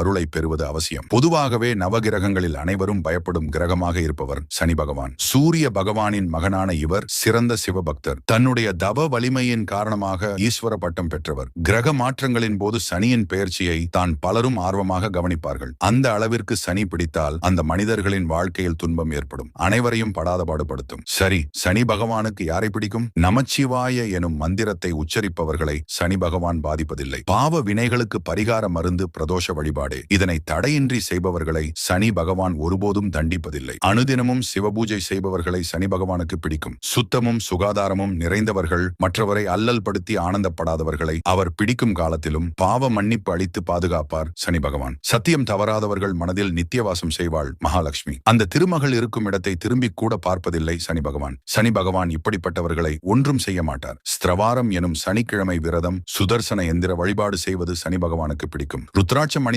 அருளை பெறுவது அவசியம். பொதுவாகவே நவகிரகங்களில் அனைவரும் பயப்படும் கிரகமாக இருப்பவர் சனி பகவான். சூரிய பகவானின் மகனான இவர் சிறந்த சிவபக்தர். தன்னுடைய தவ வலிமையின் காரணமாக ஈஸ்வர பட்டம் பெற்றவர். கிரக மாற்றங்களின் போது சனியின் பெயர்ச்சியை தான் பலரும் ஆர்வமாக கவனிப்பார்கள். அந்த அளவிற்கு சனி பிடித்தால் அந்த மனிதர்களின் வாழ்க்கையில் துன்பம் ஏற்படும், அனைவரையும் படாத பாடுபடுத்தும். சரி, சனி பகவானுக்கு யாரை பிடிக்கும்? நமச்சிவாய எனும் மந்திரத்தை உச்சரிப்பவர்களை சனி பகவான் பாதிப்பதில்லை. பாவ வினைகளுக்கு பரிகார மருந்து பிரதோஷ வழிபாடு. இதனை தடையின்றி செய்பவர்களை சனி பகவான் ஒருபோதும் தண்டிப்பதில்லை. அனுதினமும் சிவபூஜை செய்பவர்களை சனி பகவானுக்கு பிடிக்கும். சுத்தமும் சுகாதாரமும் நிறைந்தவர்கள், மற்றவரை அல்லல் படுத்தி ஆனந்தப்படாதவர்களை அவர் பிடிக்கும் காலத்திலும் பாவ மன்னிப்பு அளித்து பாதுகாப்பார் சனி பகவான். சத்தியம் தவறாதவர்கள் மனதில் நித்தியவாசம் செய்வாள் மகாலட்சுமி. அந்த திருமகள் இருக்கும் இடத்தை திரும்பி கூட பார்ப்பதில்லை சனி பகவான். சனி பகவான் இப்படிப்பட்டவர்களை ஒன்றும் செய்ய மாட்டார். ஸ்திரவாரம் எனும் சனிக்கிழமை விரதம், சுதர்சன எந்திர வழிபாடு செய்வது சனி பகவானுக்கு பிடிக்கும். ருத்ராட்சம் அணிந்து